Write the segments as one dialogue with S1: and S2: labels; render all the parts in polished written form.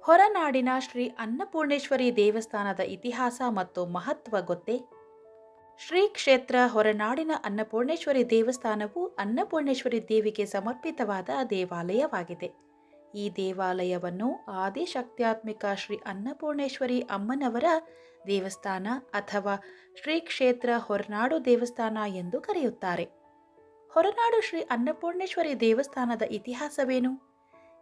S1: ಹೊರನಾಡಿನ ಶ್ರೀ ಅನ್ನಪೂರ್ಣೇಶ್ವರಿ ದೇವಸ್ಥಾನದ ಇತಿಹಾಸ ಮತ್ತು ಮಹತ್ವ ಗೊತ್ತೇ? ಶ್ರೀ ಕ್ಷೇತ್ರ ಹೊರನಾಡಿನ ಅನ್ನಪೂರ್ಣೇಶ್ವರಿ ದೇವಸ್ಥಾನವು ಅನ್ನಪೂರ್ಣೇಶ್ವರಿ ದೇವಿಗೆ ಸಮರ್ಪಿತವಾದ ದೇವಾಲಯವಾಗಿದೆ. ಈ ದೇವಾಲಯವನ್ನು ಆದಿಶಕ್ತ್ಯಾತ್ಮಿಕ ಶ್ರೀ ಅನ್ನಪೂರ್ಣೇಶ್ವರಿ ಅಮ್ಮನವರ ದೇವಸ್ಥಾನ ಅಥವಾ ಶ್ರೀ ಕ್ಷೇತ್ರ ಹೊರನಾಡು ದೇವಸ್ಥಾನ ಎಂದು ಕರೆಯುತ್ತಾರೆ. ಹೊರನಾಡು ಶ್ರೀ ಅನ್ನಪೂರ್ಣೇಶ್ವರಿ ದೇವಸ್ಥಾನದ ಇತಿಹಾಸವೇನು?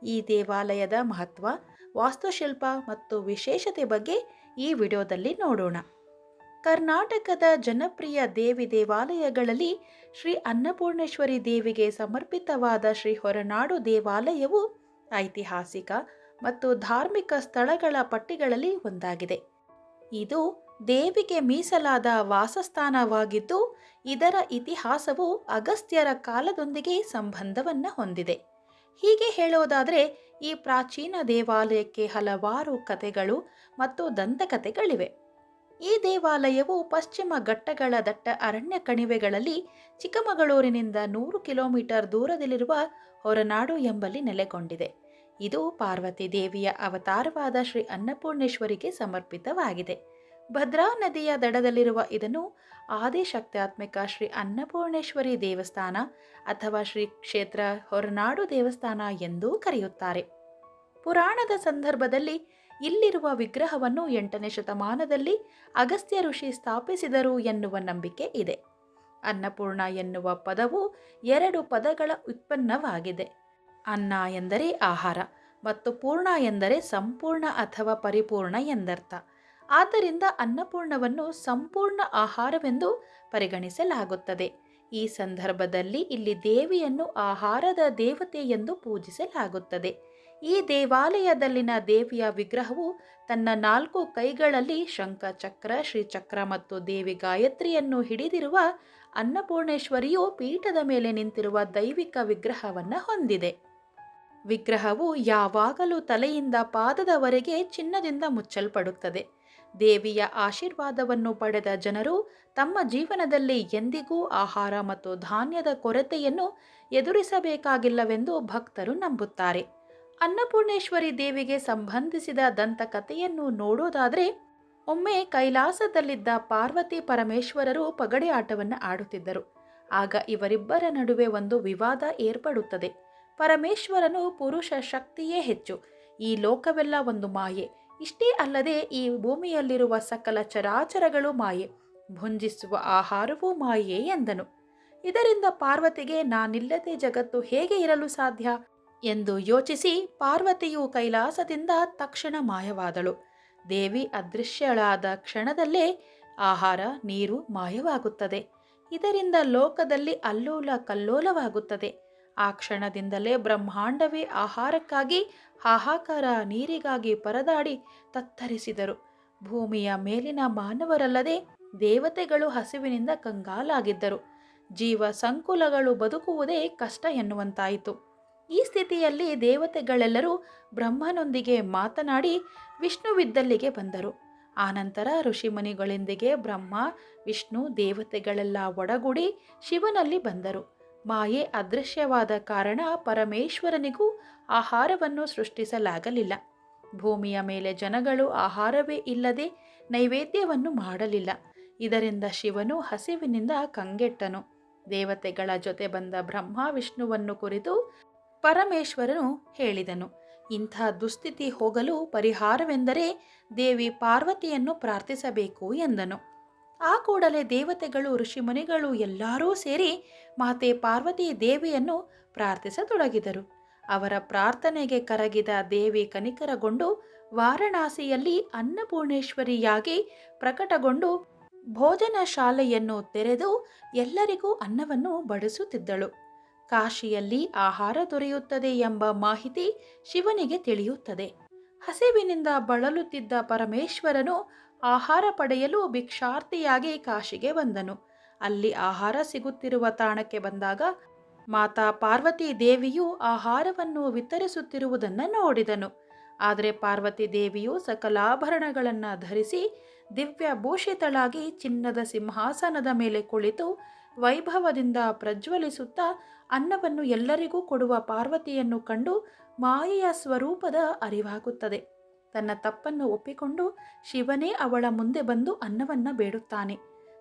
S1: ಈ ದೇವಾಲಯದ ಮಹತ್ವ, ವಾಸ್ತುಶಿಲ್ಪ ಮತ್ತು ವಿಶೇಷತೆ ಬಗ್ಗೆ ಈ ವಿಡಿಯೋದಲ್ಲಿ ನೋಡೋಣ. ಕರ್ನಾಟಕದ ಜನಪ್ರಿಯ ದೇವಿ ದೇವಾಲಯಗಳಲ್ಲಿ ಶ್ರೀ ಅನ್ನಪೂರ್ಣೇಶ್ವರಿ ದೇವಿಗೆ ಸಮರ್ಪಿತವಾದ ಶ್ರೀ ಹೊರನಾಡು ದೇವಾಲಯವು ಐತಿಹಾಸಿಕ ಮತ್ತು ಧಾರ್ಮಿಕ ಸ್ಥಳಗಳ ಪಟ್ಟಿಗಳಲ್ಲಿ ಒಂದಾಗಿದೆ. ಇದು ದೇವಿಗೆ ಮೀಸಲಾದ ವಾಸಸ್ಥಾನವಾಗಿದ್ದು, ಇದರ ಇತಿಹಾಸವು ಅಗಸ್ತ್ಯರ ಕಾಲದೊಂದಿಗೆ ಸಂಬಂಧವನ್ನು ಹೊಂದಿದೆ. ಹೀಗೆ ಹೇಳೋದಾದರೆ, ಈ ಪ್ರಾಚೀನ ದೇವಾಲಯಕ್ಕೆ ಹಲವಾರು ಕಥೆಗಳು ಮತ್ತು ದಂತಕಥೆಗಳಿವೆ. ಈ ದೇವಾಲಯವು ಪಶ್ಚಿಮ ಘಟ್ಟಗಳ ದಟ್ಟ ಅರಣ್ಯ ಕಣಿವೆಗಳಲ್ಲಿ ಚಿಕ್ಕಮಗಳೂರಿನಿಂದ 100 ಕಿಲೋಮೀಟರ್ ದೂರದಲ್ಲಿರುವ ಹೊರನಾಡು ಎಂಬಲ್ಲಿ ನೆಲೆಗೊಂಡಿದೆ. ಇದು ಪಾರ್ವತಿ ದೇವಿಯ ಅವತಾರವಾದ ಶ್ರೀ ಅನ್ನಪೂರ್ಣೇಶ್ವರಿಗೆ ಸಮರ್ಪಿತವಾಗಿದೆ. ಭದ್ರಾ ನದಿಯ ದಡದಲ್ಲಿರುವ ಇದನ್ನು ಆದಿಶಕ್ತ್ಯಾತ್ಮಿಕ ಶ್ರೀ ಅನ್ನಪೂರ್ಣೇಶ್ವರಿ ದೇವಸ್ಥಾನ ಅಥವಾ ಶ್ರೀ ಕ್ಷೇತ್ರ ಹೊರನಾಡು ದೇವಸ್ಥಾನ ಎಂದೂ ಕರೆಯುತ್ತಾರೆ. ಪುರಾಣದ ಸಂದರ್ಭದಲ್ಲಿ ಇಲ್ಲಿರುವ ವಿಗ್ರಹವನ್ನು 8ನೇ ಶತಮಾನದಲ್ಲಿ ಅಗಸ್ತ್ಯ ಋಷಿ ಸ್ಥಾಪಿಸಿದರು ಎನ್ನುವ ನಂಬಿಕೆ ಇದೆ. ಅನ್ನಪೂರ್ಣ ಎನ್ನುವ ಪದವು 2 ಪದಗಳ ಉತ್ಪನ್ನವಾಗಿದೆ. ಅನ್ನ ಎಂದರೆ ಆಹಾರ ಮತ್ತು ಪೂರ್ಣ ಎಂದರೆ ಸಂಪೂರ್ಣ ಅಥವಾ ಪರಿಪೂರ್ಣ ಎಂದರ್ಥ. ಆದ್ದರಿಂದ ಅನ್ನಪೂರ್ಣವನ್ನು ಸಂಪೂರ್ಣ ಆಹಾರವೆಂದು ಪರಿಗಣಿಸಲಾಗುತ್ತದೆ. ಈ ಸಂದರ್ಭದಲ್ಲಿ ಇಲ್ಲಿ ದೇವಿಯನ್ನು ಆಹಾರದ ದೇವತೆ ಎಂದು ಪೂಜಿಸಲಾಗುತ್ತದೆ. ಈ ದೇವಾಲಯದಲ್ಲಿನ ದೇವಿಯ ವಿಗ್ರಹವು ತನ್ನ 4 ಕೈಗಳಲ್ಲಿ ಶಂಖ, ಚಕ್ರ, ಶ್ರೀಚಕ್ರ ಮತ್ತು ದೇವಿ ಗಾಯತ್ರಿಯನ್ನು ಹಿಡಿದಿರುವ ಅನ್ನಪೂರ್ಣೇಶ್ವರಿಯು ಪೀಠದ ಮೇಲೆ ನಿಂತಿರುವ ದೈವಿಕ ವಿಗ್ರಹವನ್ನು ಹೊಂದಿದೆ. ವಿಗ್ರಹವು ಯಾವಾಗಲೂ ತಲೆಯಿಂದ ಪಾದದವರೆಗೆ ಚಿನ್ನದಿಂದ ಮುಚ್ಚಲ್ಪಡುತ್ತದೆ. ದೇವಿಯ ಆಶೀರ್ವಾದವನ್ನು ಪಡೆದ ಜನರು ತಮ್ಮ ಜೀವನದಲ್ಲಿ ಎಂದಿಗೂ ಆಹಾರ ಮತ್ತು ಧಾನ್ಯದ ಕೊರತೆಯನ್ನು ಎದುರಿಸಬೇಕಾಗಿಲ್ಲವೆಂದು ಭಕ್ತರು ನಂಬುತ್ತಾರೆ. ಅನ್ನಪೂರ್ಣೇಶ್ವರಿ ದೇವಿಗೆ ಸಂಬಂಧಿಸಿದ ದಂತಕಥೆಯನ್ನು ನೋಡೋದಾದರೆ, ಒಮ್ಮೆ ಕೈಲಾಸದಲ್ಲಿದ್ದ ಪಾರ್ವತಿ ಪರಮೇಶ್ವರರು ಪಗಡೆ ಆಟವನ್ನು ಆಡುತ್ತಿದ್ದರು. ಆಗ ಇವರಿಬ್ಬರ ನಡುವೆ ಒಂದು ವಿವಾದ ಏರ್ಪಡುತ್ತದೆ. ಪರಮೇಶ್ವರನು ಪುರುಷ ಶಕ್ತಿಯೇ ಹೆಚ್ಚು, ಈ ಲೋಕವೆಲ್ಲ ಒಂದು ಮಾಯೆ, ಇಷ್ಟೇ ಅಲ್ಲದೆ ಈ ಭೂಮಿಯಲ್ಲಿರುವ ಸಕಲ ಚರಾಚರಗಳು ಮಾಯೆ, ಭುಂಜಿಸುವ ಆಹಾರವೂ ಮಾಯೆ ಎಂದನು. ಇದರಿಂದ ಪಾರ್ವತಿಗೆ ನಾನಿಲ್ಲದೆ ಜಗತ್ತು ಹೇಗೆ ಇರಲು ಸಾಧ್ಯ ಎಂದು ಯೋಚಿಸಿ ಪಾರ್ವತಿಯು ಕೈಲಾಸದಿಂದ ತಕ್ಷಣ ಮಾಯವಾದಳು. ದೇವಿ ಅದೃಶ್ಯಳಾದ ಕ್ಷಣದಲ್ಲೇ ಆಹಾರ, ನೀರು ಮಾಯವಾಗುತ್ತದೆ. ಇದರಿಂದ ಲೋಕದಲ್ಲಿ ಅಲ್ಲೋಲ ಕಲ್ಲೋಲವಾಗುತ್ತದೆ. ಆ ಕ್ಷಣದಿಂದಲೇ ಬ್ರಹ್ಮಾಂಡವೇ ಆಹಾರಕ್ಕಾಗಿ ಹಾಹಾಕಾರ, ನೀರಿಗಾಗಿ ಪರದಾಡಿ ತತ್ತರಿಸಿದರು. ಭೂಮಿಯ ಮೇಲಿನ ಮಾನವರಲ್ಲದೆ ದೇವತೆಗಳು ಹಸಿವಿನಿಂದ ಕಂಗಾಲಾಗಿದ್ದರು. ಜೀವ ಸಂಕುಲಗಳು ಬದುಕುವುದೇ ಕಷ್ಟ ಎನ್ನುವಂತಾಯಿತು. ಈ ಸ್ಥಿತಿಯಲ್ಲಿ ದೇವತೆಗಳೆಲ್ಲರೂ ಬ್ರಹ್ಮನೊಂದಿಗೆ ಮಾತನಾಡಿ ವಿಷ್ಣುವಿದ್ದಲ್ಲಿಗೆ ಬಂದರು. ಆನಂತರ ಋಷಿಮುನಿಗಳೊಂದಿಗೆ ಬ್ರಹ್ಮ, ವಿಷ್ಣು, ದೇವತೆಗಳೆಲ್ಲ ಒಡಗೂಡಿ ಶಿವನಲ್ಲಿ ಬಂದರು. ಮಾಯೆ ಅದೃಶ್ಯವಾದ ಕಾರಣ ಪರಮೇಶ್ವರನಿಗೂ ಆಹಾರವನ್ನು ಸೃಷ್ಟಿಸಲಾಗಲಿಲ್ಲ. ಭೂಮಿಯ ಮೇಲೆ ಜನಗಳು ಆಹಾರವೇ ಇಲ್ಲದೆ ನೈವೇದ್ಯವನ್ನು ಮಾಡಲಿಲ್ಲ. ಇದರಿಂದ ಶಿವನು ಹಸಿವಿನಿಂದ ಕಂಗೆಟ್ಟನು. ದೇವತೆಗಳ ಜೊತೆ ಬಂದ ಬ್ರಹ್ಮ ವಿಷ್ಣುವನ್ನು ಕುರಿತು ಪರಮೇಶ್ವರನು ಹೇಳಿದನು, ಇಂಥ ದುಸ್ಥಿತಿ ಹೋಗಲು ಪರಿಹಾರವೆಂದರೆ ದೇವಿ ಪಾರ್ವತಿಯನ್ನು ಪ್ರಾರ್ಥಿಸಬೇಕು ಎಂದನು. ಆ ಕೂಡಲೇ ದೇವತೆಗಳು, ಋಷಿಮುನಿಗಳು ಎಲ್ಲರೂ ಸೇರಿ ಮಾತೆ ಪಾರ್ವತಿ ದೇವಿಯನ್ನು ಪ್ರಾರ್ಥಿಸತೊಡಗಿದರು. ಅವರ ಪ್ರಾರ್ಥನೆಗೆ ಕರಗಿದ ದೇವಿ ಕನಿಕರಗೊಂಡು ವಾರಣಾಸಿಯಲ್ಲಿ ಅನ್ನಪೂರ್ಣೇಶ್ವರಿಯಾಗಿ ಪ್ರಕಟಗೊಂಡು ಭೋಜನ ಶಾಲೆಯನ್ನು ತೆರೆದು ಎಲ್ಲರಿಗೂ ಅನ್ನವನ್ನು ಬಡಿಸುತ್ತಿದ್ದಳು. ಕಾಶಿಯಲ್ಲಿ ಆಹಾರ ದೊರೆಯುತ್ತದೆ ಎಂಬ ಮಾಹಿತಿ ಶಿವನಿಗೆ ತಿಳಿಯುತ್ತದೆ. ಹಸಿವಿನಿಂದ ಬಳಲುತ್ತಿದ್ದ ಪರಮೇಶ್ವರನು ಆಹಾರ ಪಡೆಯಲು ಭಿಕ್ಷಾರ್ಥಿಯಾಗಿ ಕಾಶಿಗೆ ಬಂದನು. ಅಲ್ಲಿ ಆಹಾರ ಸಿಗುತ್ತಿರುವ ತಾಣಕ್ಕೆ ಬಂದಾಗ ಮಾತಾ ಪಾರ್ವತಿ ದೇವಿಯು ಆಹಾರವನ್ನು ವಿತರಿಸುತ್ತಿರುವುದನ್ನು ನೋಡಿದನು. ಆದರೆ ಪಾರ್ವತಿ ದೇವಿಯು ಸಕಲಾಭರಣಗಳನ್ನು ಧರಿಸಿ ದಿವ್ಯ ಭೂಷಿತಳಾಗಿ ಚಿನ್ನದ ಸಿಂಹಾಸನದ ಮೇಲೆ ಕುಳಿತು ವೈಭವದಿಂದ ಪ್ರಜ್ವಲಿಸುತ್ತಾ ಅನ್ನವನ್ನು ಎಲ್ಲರಿಗೂ ಕೊಡುವ ಪಾರ್ವತಿಯನ್ನು ಕಂಡು ಮಾಯೆಯ ಸ್ವರೂಪದ ಅರಿವಾಗುತ್ತದೆ. ತನ್ನ ತಪ್ಪನ್ನು ಒಪ್ಪಿಕೊಂಡು ಶಿವನೇ ಅವಳ ಮುಂದೆ ಬಂದು ಅನ್ನವನ್ನು ಬೇಡುತ್ತಾನೆ.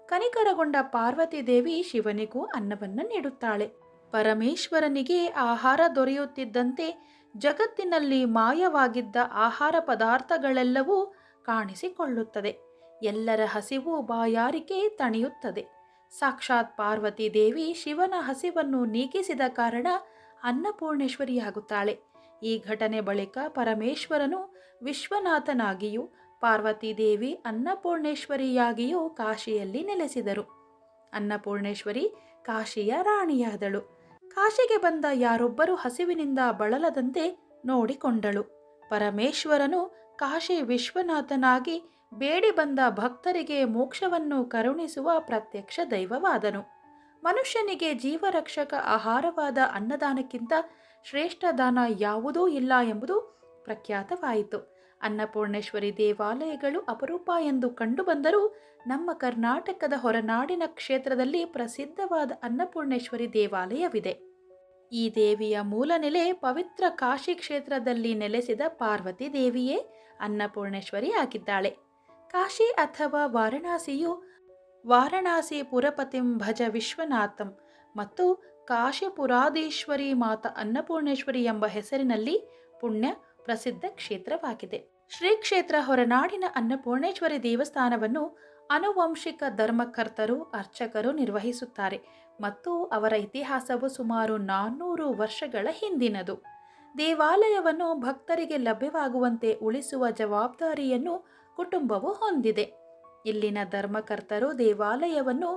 S1: ಕನಿಕರಗೊಂಡ ಪಾರ್ವತಿ ದೇವಿ ಶಿವನಿಗೂ ಅನ್ನವನ್ನು ನೀಡುತ್ತಾಳೆ. ಪರಮೇಶ್ವರನಿಗೆ ಆಹಾರ ದೊರೆಯುತ್ತಿದ್ದಂತೆ ಜಗತ್ತಿನಲ್ಲಿ ಮಾಯವಾಗಿದ್ದ ಆಹಾರ ಪದಾರ್ಥಗಳೆಲ್ಲವೂ ಕಾಣಿಸಿಕೊಳ್ಳುತ್ತದೆ. ಎಲ್ಲರ ಹಸಿವು ಬಾಯಾರಿಕೆ ತಣಿಯುತ್ತದೆ. ಸಾಕ್ಷಾತ್ ಪಾರ್ವತಿ ದೇವಿ ಶಿವನ ಹಸಿವನ್ನು ನೀಗಿಸಿದ ಕಾರಣ ಅನ್ನಪೂರ್ಣೇಶ್ವರಿಯಾಗುತ್ತಾಳೆ. ಈ ಘಟನೆ ಬಳಿಕ ಪರಮೇಶ್ವರನು ವಿಶ್ವನಾಥನಾಗಿಯೂ ಪಾರ್ವತಿ ದೇವಿ ಅನ್ನಪೂರ್ಣೇಶ್ವರಿಯಾಗಿಯೂ ಕಾಶಿಯಲ್ಲಿ ನೆಲೆಸಿದರು. ಅನ್ನಪೂರ್ಣೇಶ್ವರಿ ಕಾಶಿಯ ರಾಣಿಯಾದಳು. ಕಾಶಿಗೆ ಬಂದ ಯಾರೊಬ್ಬರೂ ಹಸಿವಿನಿಂದ ಬಳಲದಂತೆ ನೋಡಿಕೊಂಡಳು. ಪರಮೇಶ್ವರನು ಕಾಶಿ ವಿಶ್ವನಾಥನಾಗಿ ಬೇಡಿ ಬಂದ ಭಕ್ತರಿಗೆ ಮೋಕ್ಷವನ್ನು ಕರುಣಿಸುವ ಪ್ರತ್ಯಕ್ಷ ದೈವವಾದನು. ಮನುಷ್ಯನಿಗೆ ಜೀವರಕ್ಷಕ ಆಹಾರವಾದ ಅನ್ನದಾನಕ್ಕಿಂತ ಶ್ರೇಷ್ಠ ದಾನ ಯಾವುದೂ ಇಲ್ಲ ಎಂಬುದು ಪ್ರಖ್ಯಾತವಾಯಿತು. ಅನ್ನಪೂರ್ಣೇಶ್ವರಿ ದೇವಾಲಯಗಳು ಅಪರೂಪ ಎಂದು ಕಂಡುಬಂದರೂ ನಮ್ಮ ಕರ್ನಾಟಕದ ಹೊರನಾಡಿನ ಕ್ಷೇತ್ರದಲ್ಲಿ ಪ್ರಸಿದ್ಧವಾದ ಅನ್ನಪೂರ್ಣೇಶ್ವರಿ ದೇವಾಲಯವಿದೆ. ಈ ದೇವಿಯ ಮೂಲ ನೆಲೆ ಪವಿತ್ರ ಕಾಶಿ ಕ್ಷೇತ್ರದಲ್ಲಿ ನೆಲೆಸಿದ ಪಾರ್ವತಿ ದೇವಿಯೇ ಅನ್ನಪೂರ್ಣೇಶ್ವರಿ ಆಗಿದ್ದಾಳೆ. ಕಾಶಿ ಅಥವಾ ವಾರಣಾಸಿಯು ವಾರಣಾಸಿ ಪುರಪತಿಂ ಭಜ ವಿಶ್ವನಾಥಂ ಮತ್ತು ಕಾಶಿಪುರಾಧೀಶ್ವರಿ ಮಾತಾ ಅನ್ನಪೂರ್ಣೇಶ್ವರಿ ಎಂಬ ಹೆಸರಿನಲ್ಲಿ ಪುಣ್ಯ ಪ್ರಸಿದ್ಧ ಕ್ಷೇತ್ರವಾಗಿದೆ. ಶ್ರೀ ಕ್ಷೇತ್ರ ಹೊರನಾಡಿನ ಅನ್ನಪೂರ್ಣೇಶ್ವರಿ ದೇವಸ್ಥಾನವನ್ನು ಆನುವಂಶಿಕ ಧರ್ಮಕರ್ತರು ಅರ್ಚಕರು ನಿರ್ವಹಿಸುತ್ತಾರೆ ಮತ್ತು ಅವರ ಇತಿಹಾಸವು ಸುಮಾರು 400 ವರ್ಷಗಳ ಹಿಂದಿನದು. ದೇವಾಲಯವನ್ನು ಭಕ್ತರಿಗೆ ಲಭ್ಯವಾಗುವಂತೆ ಉಳಿಸುವ ಜವಾಬ್ದಾರಿಯನ್ನು ಕುಟುಂಬವು ಹೊಂದಿದೆ. ಇಲ್ಲಿನ ಧರ್ಮಕರ್ತರು ದೇವಾಲಯವನ್ನು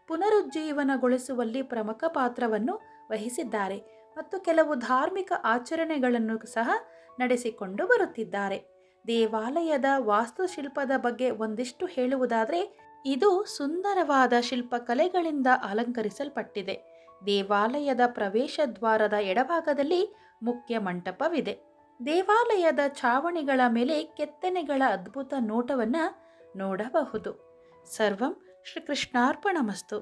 S1: ಪುನರುಜ್ಜೀವನಗೊಳಿಸುವಲ್ಲಿ ಪ್ರಮುಖ ಪಾತ್ರವನ್ನು ವಹಿಸಿದ್ದಾರೆ ಮತ್ತು ಕೆಲವು ಧಾರ್ಮಿಕ ಆಚರಣೆಗಳನ್ನು ಸಹ ನಡೆಸಿಕೊಂಡು ಬರುತ್ತಿದ್ದಾರೆ. ದೇವಾಲಯದ ವಾಸ್ತುಶಿಲ್ಪದ ಬಗ್ಗೆ ಒಂದಿಷ್ಟು ಹೇಳುವುದಾದರೆ, ಇದು ಸುಂದರವಾದ ಶಿಲ್ಪಕಲೆಗಳಿಂದ ಅಲಂಕರಿಸಲ್ಪಟ್ಟಿದೆ. ದೇವಾಲಯದ ಪ್ರವೇಶ ದ್ವಾರದ ಎಡಭಾಗದಲ್ಲಿ ಮುಖ್ಯ ಮಂಟಪವಿದೆ. ದೇವಾಲಯದ ಛಾವಣಿಗಳ ಮೇಲೆ ಕೆತ್ತನೆಗಳ ಅದ್ಭುತ ನೋಟವನ್ನು ನೋಡಬಹುದು. ಸರ್ವಂ ಶ್ರೀಕೃಷ್ಣಾರ್ಪಣಮಸ್ತು.